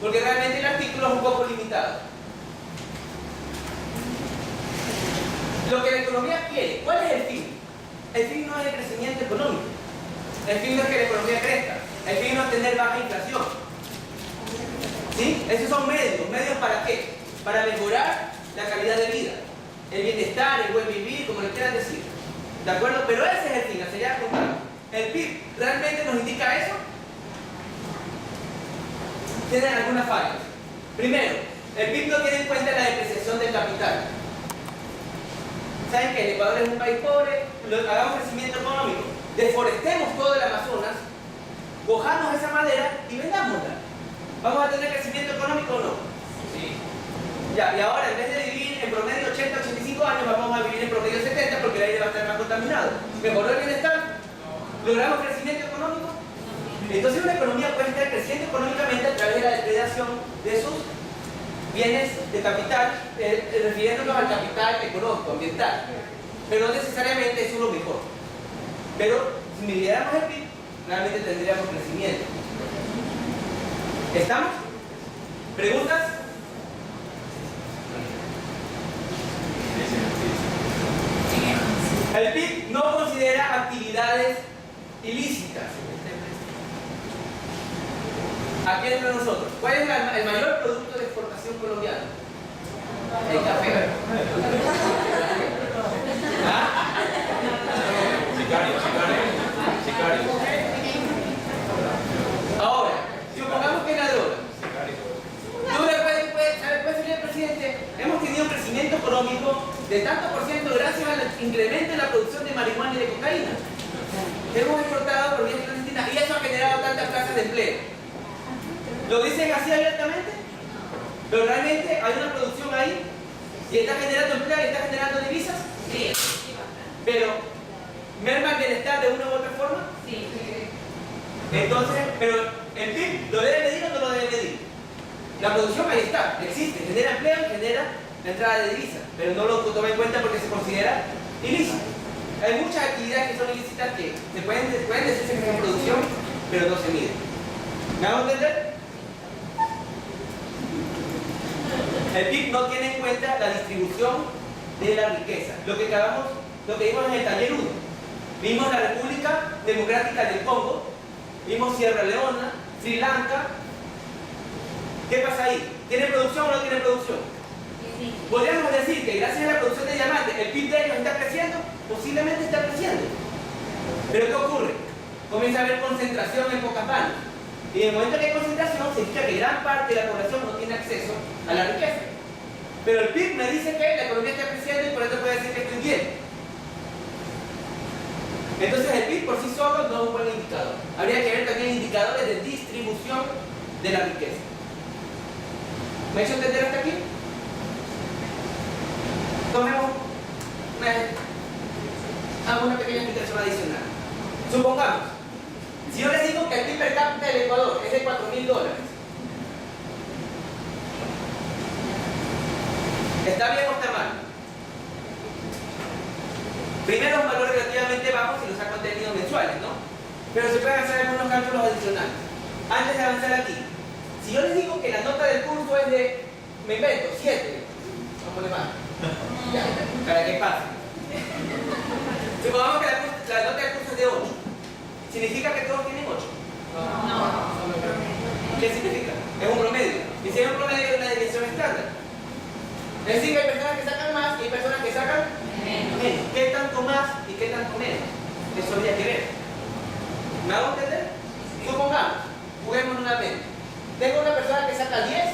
porque realmente el artículo es un poco limitado. Lo que la economía quiere, ¿cuál es el fin? El fin no es el crecimiento económico. El fin no es que la economía crezca. El fin no es tener baja inflación. ¿Sí? Esos son medios. ¿Medios para qué? Para mejorar la calidad de vida, el bienestar, el buen vivir, como le quieran decir. ¿De acuerdo? Pero ese es el fin, hacia allá apuntamos. ¿El PIB realmente nos indica eso? Tienen algunas fallas. Primero, el PIB no tiene en cuenta la depreciación del capital. ¿Saben que el Ecuador es un país pobre? Hagamos crecimiento económico, deforestemos todo el Amazonas, cojamos esa madera y vendámosla. ¿Vamos a tener crecimiento económico o no? Sí. Ya, y ahora en vez de vivir en promedio 80, 85 años, vamos a vivir en promedio 70 porque el aire va a estar más contaminado. ¿Mejoró el bienestar? ¿Logramos crecimiento económico? Entonces una economía puede estar creciendo económicamente a través de la depredación de sus bienes de capital, refiriéndonos al capital económico, ambiental. Pero no necesariamente eso es lo mejor. Pero si midiéramos el PIB, realmente tendríamos crecimiento. ¿Estamos? ¿Preguntas? El PIB no considera actividades ilícitas. Aquí entre nosotros, ¿cuál es el mayor producto de exportación colombiano? El café. ¿Ah? Sicario. Ahora, supongamos que la droga. Puede decir el presidente, hemos tenido un crecimiento económico de tanto por ciento gracias al incremento en la producción de marihuana y de cocaína. Hemos exportado por vías clandestinas y eso ha generado tantas plazas de empleo. ¿Lo dicen así abiertamente? Pero realmente hay una producción ahí y está generando empleo y está generando divisas. Sí. Pero, ¿merma el bienestar de una u otra forma? Sí. Entonces, pero el PIB, ¿lo debe medir o no lo debe medir? La producción ahí está, existe, genera empleo y genera la entrada de divisas, pero no lo toma en cuenta porque se considera ilícito. Hay muchas actividades que son ilícitas que se pueden decirse que son producción, pero no se miden. ¿Me hago entender? El PIB no tiene en cuenta la distribución de la riqueza. Lo que vimos en el taller 1. Vimos la República Democrática del Congo, vimos Sierra Leona, Sri Lanka. ¿Qué pasa ahí? ¿Tiene producción o no tiene producción? Sí. Podríamos decir que gracias a la producción de diamantes, el PIB de ellos está creciendo, posiblemente está creciendo. Pero ¿qué ocurre? Comienza a haber concentración en pocas manos. Y en el momento que hay concentración, significa que gran parte de la población no tiene acceso a la riqueza. Pero el PIB me dice que la economía está creciendo y por eso puede decir que estoy bien. Entonces el PIB por sí solo no es un buen indicador. Habría que ver también indicadores de distribución de la riqueza. ¿Me he hecho entender hasta aquí? Tomemos hago una pequeña explicación adicional. Supongamos, si yo les digo que el PIB per cápita del Ecuador es de $4.000, ¿está bien o está mal? Primero es un valor relativamente bajo si los ha contenido mensuales, ¿no? Pero se pueden hacer algunos cálculos adicionales. Antes de avanzar aquí, si yo les digo que la nota del curso es de, me invento, 7, ¿cómo le va? Ya, para que pase. Supongamos que la nota del curso es de 8. ¿Significa que todos tienen 8? No. ¿Qué significa? Es un promedio. Y si es un promedio es una división estándar. Es decir, que hay personas que sacan más y hay personas que sacan menos. ¿Qué tanto más y qué tanto menos? Eso habría que ver. ¿Me hago entender? Supongamos, juguemos nuevamente. Tengo una persona que saca 10,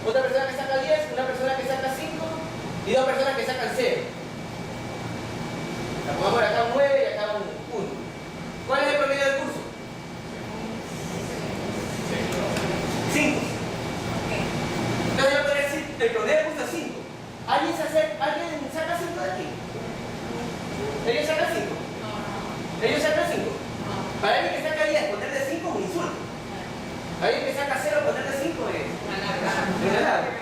otra persona que saca 10, una persona que saca 5 y dos personas que sacan 0. La pongamos acá un 9 y acá un 1. ¿Cuál es el promedio del curso? 5. Entonces yo podría decir, el promedio del curso es 5. ¿Alguien saca 5 de aquí? ¿Ellos sacan 5? No. ¿Ellos sacan 5? Para alguien que saca 10, ponerle 5 es un insulto. Alguien que saca 0, ponerle 5 es una larga.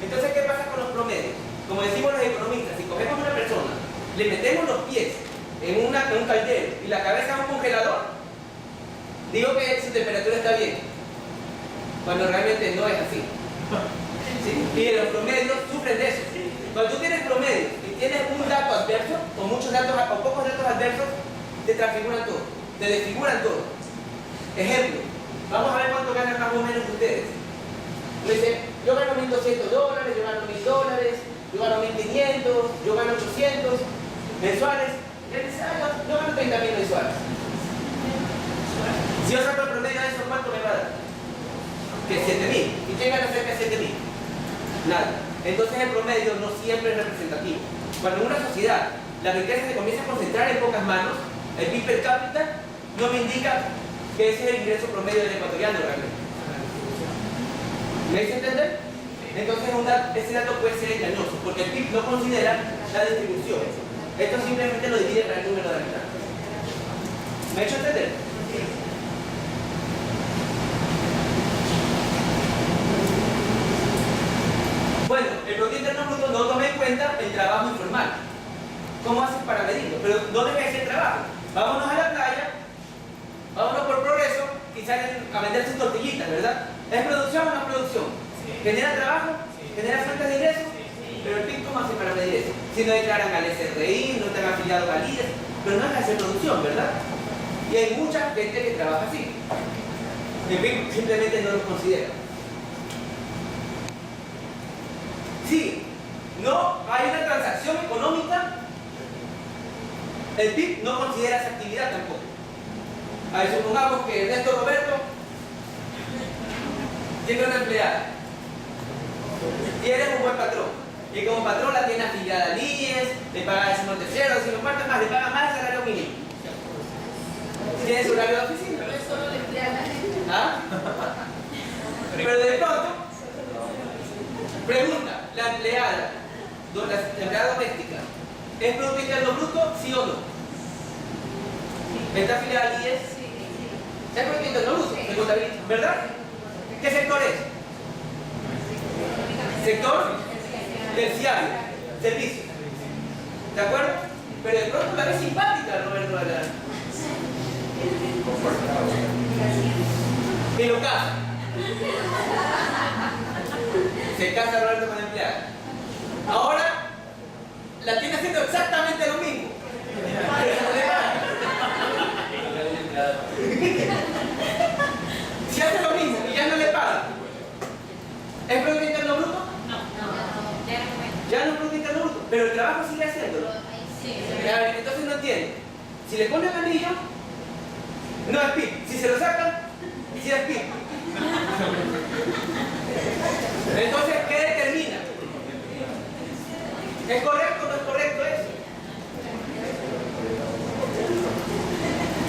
Entonces, ¿qué pasa con los promedios? Como decimos los economistas, si cogemos a una persona, le metemos los pies en un caldero y la cabeza en un congelador, digo que su temperatura está bien. cuando realmente no es así. ¿Sí? Y los promedios sufren de eso. Cuando tú tienes promedios y tienes un dato adverso, o muchos datos, o pocos datos adversos, te transfiguran todo, te desfiguran todo. Ejemplo, vamos a ver cuánto ganan más o menos ustedes. Me dice, yo gano $1.200, yo gano $1.000, yo gano 1.500, yo gano 800 mensuales. Y él dice, yo gano 30.000 mensuales. Si yo saco el promedio de eso, ¿cuánto me va a dar? Que 7.000. ¿Y quién gana cerca de 7.000? Nada. Entonces el promedio no siempre es representativo. Cuando en una sociedad la riqueza se comienza a concentrar en pocas manos, el PIB per cápita no me indica que ese es el ingreso promedio del ecuatoriano realmente. ¿Me hice entender? Entonces ese dato puede ser engañoso, porque el PIB no considera la distribución. Esto simplemente lo divide para el número de habitantes. ¿Me he hecho entender? Bueno, el Producto Interno Bruto no toma en cuenta el trabajo informal. ¿Cómo haces para medirlo? Pero no deja de ser trabajo. Vámonos a la playa, vámonos por Progreso y salen a vender sus tortillitas, ¿verdad? ¿Es producción o no es producción? ¿Genera trabajo? ¿Genera fuentes de ingresos? Pero el PIB, ¿cómo hace para medir eso? Si no declaran al SRI, no están afiliados al IES, pero no es hacer producción, ¿verdad? Y hay mucha gente que trabaja así. El PIB simplemente no lo considera. Si no hay una transacción económica, el PIB no considera esa actividad tampoco. A ver, supongamos que Ernesto Roberto tiene una empleada y eres un buen patrón. Y como patrón la tiene afiliada al IES, le paga el 13º, si no cuarto más, le paga más el salario mínimo. ¿Tiene su horario de oficina? Pero eso no le emplea a la gente. ¿Ah? Pero de pronto, pregunta, la empleada doméstica, ¿es Producto Interno Bruto, sí o no? ¿Está afiliada al IES? ¿Es Producto Interno Bruto? ¿Se contabiliza? ¿Verdad? ¿Qué sector es? Sector terciario, servicio. ¿De acuerdo? Pero de pronto la ves simpática, Roberto Valera. Y lo casa. Se casa Roberto con la empleada. Ahora la tiene haciendo exactamente lo mismo. Si hace lo mismo y ya no le paga, ¿es Producto Interno Bruto? Ya no es Producto Interno Bruto, pero el trabajo sigue haciéndolo. Entonces no entiendo. Si le ponen el anillo, no es PIB. Si se lo sacan, sí es PIB. Entonces, ¿qué determina? ¿Es correcto o no es correcto eso?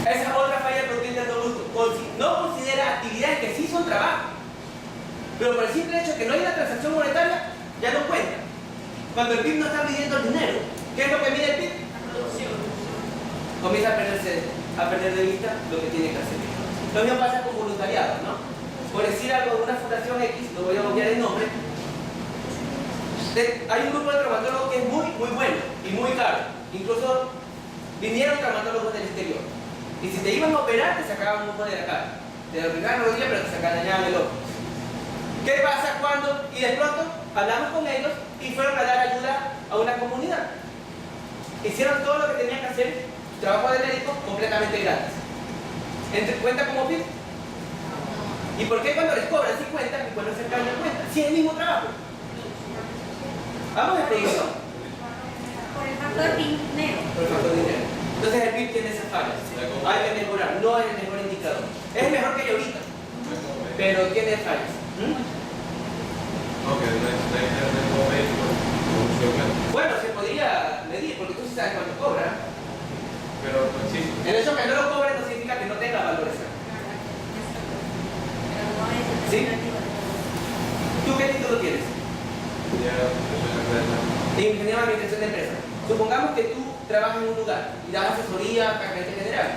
Esa es otra falla del Producto Interno Bruto. No considera actividades que sí son trabajo, pero por el simple hecho de que no hay una transacción monetaria, ya no cuenta. Cuando el PIB no está midiendo el dinero, ¿qué es lo que mide el PIB? La producción. Comienza a perder de vista lo que tiene que hacer. Lo mismo pasa con voluntariado, ¿no? Por decir algo de una fundación X, no voy a obviar el nombre, hay un grupo de traumatólogos que es muy bueno y muy caro. Incluso vinieron traumatólogos del exterior. Y si te iban a operar, te sacaban un ojo de la cara. Te arreglaban la rodilla, pero te sacaban dañaban el ojo. ¿Qué pasa cuando? Y de pronto hablamos con ellos y fueron a dar ayuda a una comunidad. Hicieron todo lo que tenían que hacer, trabajo de médico completamente gratis. ¿Cuenta como PIB? ¿Y por qué cuando les cobran sí cuenta y cuando se cargan no cuenta? Si es el mismo trabajo. Vamos a producción. Por el factor dinero. Por el factor dinero. Entonces el PIB tiene esas fallas. Hay que mejorar, no es el mejor indicador. Es mejor que yo ahorita, pero tiene fallas. Bueno, se podría medir, porque tú sí sabes cuánto cobra. Pero sí. El hecho de que no lo cobre no significa que no tenga valor exacto. Pero no es el ¿Sí? relativo. ¿Tú qué título tienes? Ya, Ingeniero de Administración de Empresas. Supongamos que tú trabajas en un lugar y das asesoría a gerente general.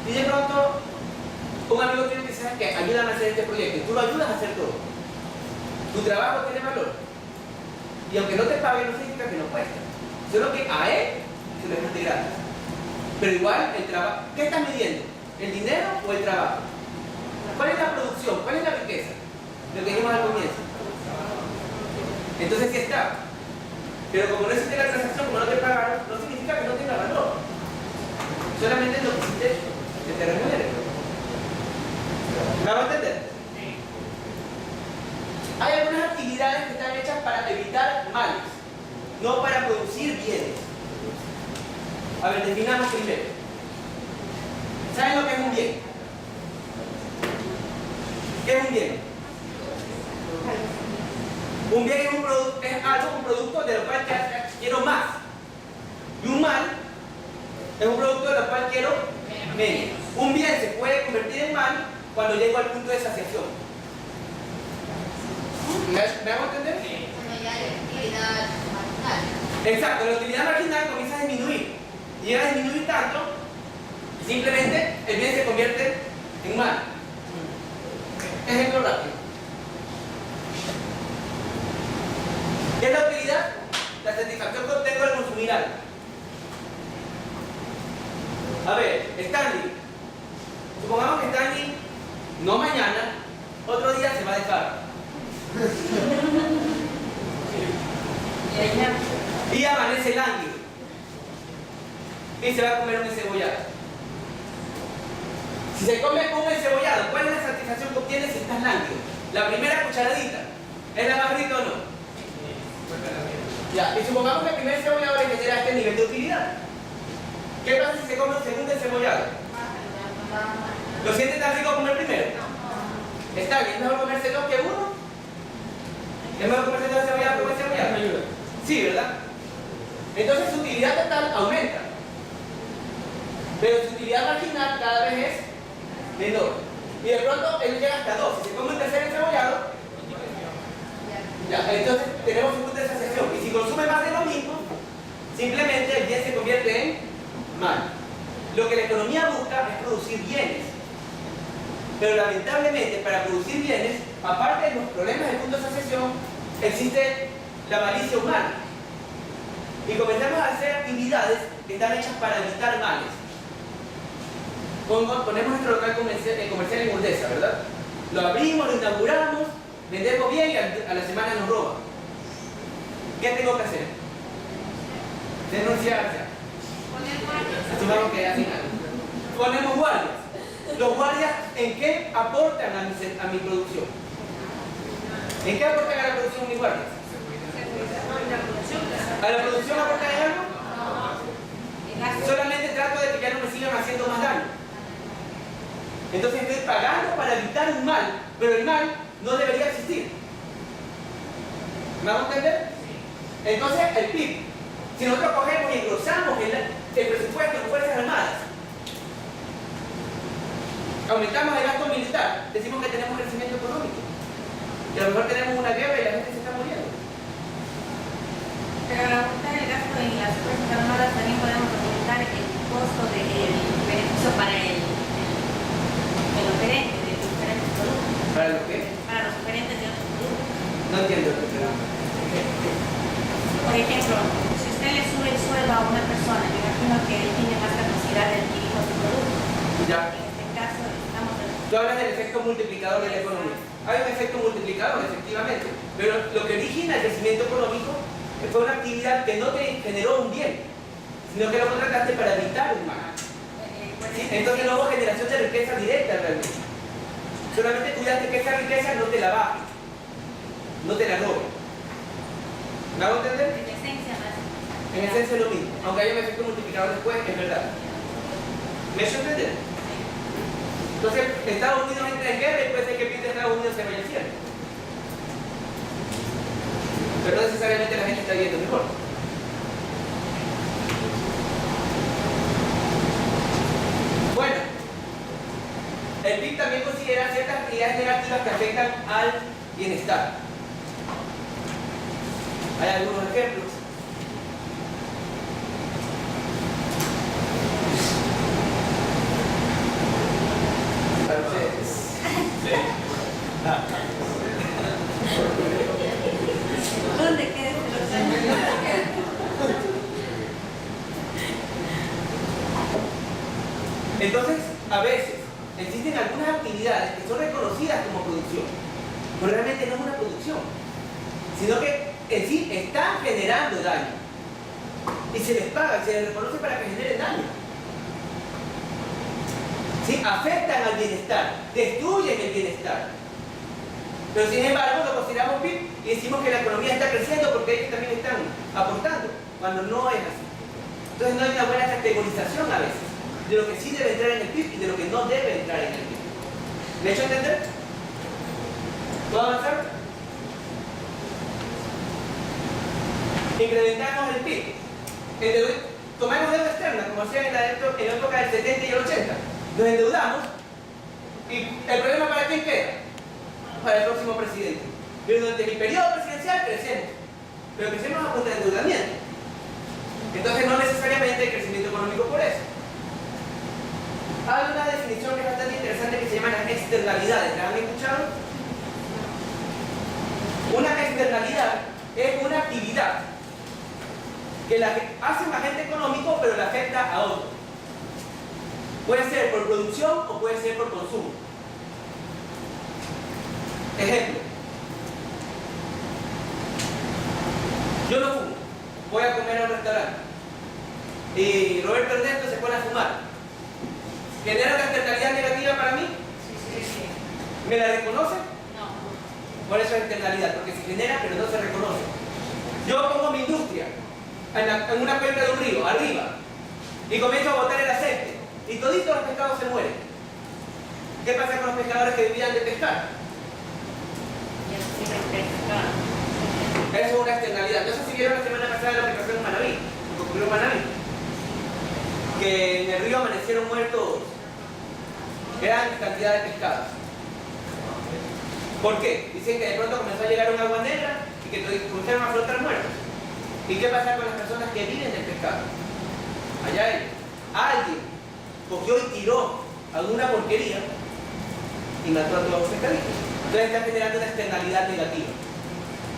Y de pronto, un amigo tuyo te dice que ayudan a hacer este proyecto y tú lo ayudas a hacer todo. Tu trabajo tiene valor. Y aunque no te paguen, no significa que no cuesta. Solo que a él se le cueste gratis. Pero igual, el trabajo. ¿Qué estás midiendo? ¿El dinero o el trabajo? ¿Cuál es la producción? ¿Cuál es la riqueza? Entonces sí está. Pero como no existe la transacción, como no te pagaron, no significa que no tenga valor. Solamente lo que existe que te remunere. ¿Me va a entender? Hay algunas actividades que están hechas para evitar males, no para producir bienes. A ver, definamos primero. ¿Saben lo que es un bien? ¿Qué es un bien? Un bien es un producto de lo cual quiero más. Y un mal es un producto de lo cual quiero menos. Un bien se puede convertir en mal cuando llego al punto de saciación. ¿Me hago entender? Cuando ya hay actividad marginal. Exacto, la utilidad marginal comienza a disminuir. Y llega a disminuir tanto, simplemente el bien se convierte en mal. Ejemplo rápido. ¿Qué es la utilidad? La satisfacción que obtengo al consumir algo. A ver, Stanley. Supongamos que Stanley, no mañana, otro día se va de farra. Y amanece lánguido. Y se va a comer un encebollado. Si se come un encebollado, ¿cuál es la satisfacción que obtienes si estás lánguido? La primera cucharadita. ¿Es la más rica o no? Ya, y supongamos que el primer encebollado le genera este nivel de utilidad. ¿Qué pasa si se come un segundo encebollado? ¿Lo siente tan rico como el primero? Está bien, ¿es mejor comerse dos que uno? ¿Es mejor comerse dos encebollados que un encebollado? Sí, ¿verdad? Entonces su utilidad total aumenta. Pero su utilidad marginal cada vez es menor. Y de pronto él llega hasta 2. Si se come un tercer encebollado, ya, entonces tenemos un punto de saciación. Y si consume más de lo mismo, simplemente el bien se convierte en mal. Lo que la economía busca es producir bienes. Pero lamentablemente para producir bienes, aparte de los problemas del punto de saciación, existe la malicia humana. Y comenzamos a hacer actividades que están hechas para evitar males. Ponemos nuestro local comercial en Urdesa, ¿verdad? Lo abrimos, lo inauguramos, vendemos bien y a la semana nos roban. ¿Qué tengo que hacer? Denunciar ya. Asumamos que hacen algo. Ponemos guardias. ¿Los guardias en qué aportan a mi producción? ¿En qué aportan a la producción mis guardias? ¿A la producción aportan en algo? Solamente trato de que ya no me sigan haciendo más daño. Entonces estoy pagando para evitar un mal, pero el mal no debería existir. ¿Me hago entender? Entonces el PIB, si nosotros cogemos y engrosamos el presupuesto de Fuerzas Armadas, aumentamos el gasto militar, decimos que tenemos crecimiento económico. Y a lo mejor tenemos una guerra y la gente se está muriendo. Pero al aumentar el gasto en las Fuerzas Armadas también podemos aumentar el costo del beneficio para el oferente de los diferentes productos. ¿Para lo qué? Para los oferentes de otros productos. No entiendo lo que será. Por ejemplo, si usted le sube el sueldo a una persona, me imagino que él tiene más capacidad de adquirir otro producto. Ya. En este caso, estamos... Tú hablas del efecto multiplicador de la economía. Hay un efecto multiplicador, efectivamente. Pero lo que origina el crecimiento económico fue una actividad que no te generó un bien, sino que lo contrataste para evitar un mal. ¿Sí? Entonces no hubo generación de riqueza directa realmente. Solamente cuidaste que esa riqueza no te la baje, no te la robe. ¿Me hago entender? En esencia, En esencia es lo mismo, aunque haya un efecto multiplicador después, es verdad. ¿Me hace entender? Entonces, Estados Unidos entra en guerra y puede ser que el PIB de Estados Unidos se vaya al cielo. Pero no necesariamente la gente está viviendo mejor. Bueno, el PIB también considera ciertas actividades negativas que afectan al bienestar. Hay algunos ejemplos. Para ustedes. ¿Dónde queda este local? Entonces, a veces, existen algunas actividades que son reconocidas como producción, pero realmente no es una producción, sino que en sí están generando daño. Y se les paga, se les reconoce para que generen daño. ¿Sí? Afectan al bienestar, destruyen el bienestar. Pero sin embargo lo consideramos PIB y decimos que la economía está creciendo porque ellos también están aportando, cuando no es así. Entonces no hay una buena categorización a veces de lo que sí debe entrar en el PIB y de lo que no debe entrar en el PIB. ¿Me he hecho entender? ¿Puedo avanzar? Incrementamos el PIB. Tomamos deuda externa, como hacían en la época del 70 y el 80. Nos endeudamos y el problema para quién queda? Para el próximo presidente. Pero durante mi periodo presidencial crecemos. Pero crecemos a punta de endeudamiento. Entonces no necesariamente hay crecimiento económico por eso. Hay una definición que es bastante interesante que se llama las externalidades. ¿La han escuchado? Una externalidad es una actividad que hace un agente económico pero le afecta a otro. Puede ser por producción o puede ser por consumo. Ejemplo. Yo no fumo. Voy a comer a un restaurante. Y Roberto Ernesto se pone a fumar. ¿Genera una externalidad negativa para mí? Sí. ¿Me la reconoce? No. Por eso es externalidad, porque se genera pero no se reconoce. Yo pongo mi industria en una cuenca de un río, arriba, y comienzo a botar el aceite, y toditos los pescados se mueren. ¿Qué pasa con los pescadores que vivían de pescar? Eso es una externalidad. No sé si vieron la semana pasada lo que pasó en Manabí, lo que ocurrió en Manabí. Que en el río amanecieron muertos gran cantidad de pescados. ¿Por qué? Dicen que de pronto comenzó a llegar un agua negra y que comenzaron a flotar muertos. ¿Y qué pasa con las personas que viven del pescado? Allá alguien cogió y tiró alguna porquería y mató a todos los pescaditos. Entonces está generando una externalidad negativa.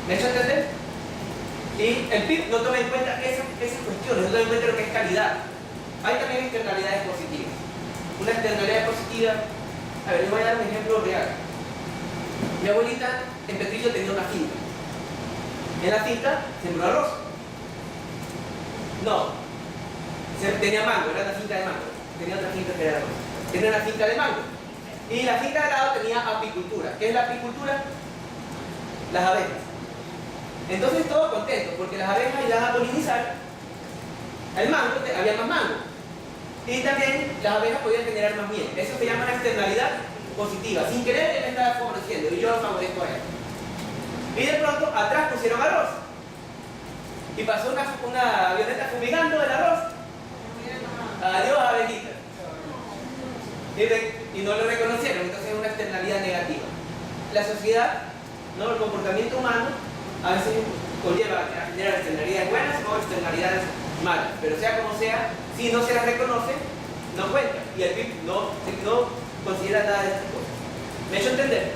¿Me he hecho entender? Y el PIB no toma en cuenta esas cuestiones, no toma en cuenta lo que es calidad. Hay también externalidades positivas. Una externalidad positiva, a ver, les voy a dar un ejemplo real. Mi abuelita en Petrillo tenía una finca. En la finca sembró arroz. No, tenía mango, era una finca de mango. Tenía otra finca que era arroz. Tenía una finca de mango. Y la finca de al lado tenía apicultura. ¿Qué es la apicultura? Las abejas. Entonces todos contentos, porque las abejas iban a polinizar el mango, había más mango. Y también las abejas podían generar más miel. Eso se llama una externalidad positiva. Sin querer él estaba favoreciendo y yo lo favorezco a él. Y de pronto atrás pusieron arroz. Y pasó una avioneta fumigando el arroz. Adiós, abejitas. Y no lo reconocieron, entonces es una externalidad negativa. La sociedad, ¿no? El comportamiento humano a veces conlleva a generar externalidades buenas o externalidades malas, pero sea como sea, si no se las reconoce, no cuenta. Y el PIB no considera nada de estas cosas. ¿Me he hecho entender?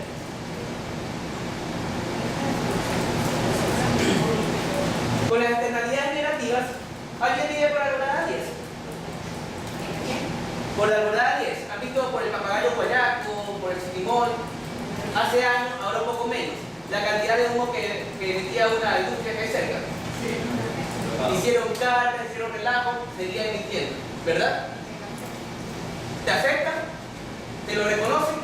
Con las externalidades negativas, ¿alguien vive por la alborada 10? Por la alborada 10. ¿Han visto por el papagayo guayaco, por el chiquimón? Hace años, ahora un poco menos. La cantidad de humo que emitía una industria que hay cerca. Sí. Hicieron cartas, hicieron relajo, seguían emitiendo, ¿verdad? ¿Te afecta? ¿Te lo reconocen?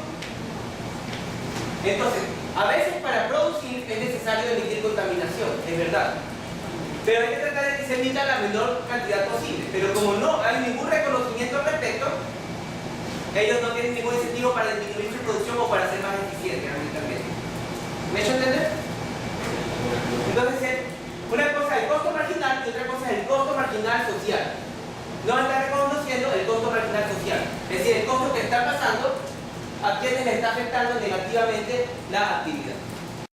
Entonces, a veces para producir es necesario emitir contaminación, es verdad. Pero hay que tratar de que se emita la menor cantidad posible. Pero como no hay ningún reconocimiento al respecto, ellos no tienen ningún incentivo para disminuir su producción o para ser más eficientes ambientalmente. ¿Me he hecho entender? Entonces, una cosa es el costo marginal y otra cosa es el costo marginal social. No está reconociendo el costo marginal social. Es decir, el costo que está pasando a quienes le está afectando negativamente la actividad.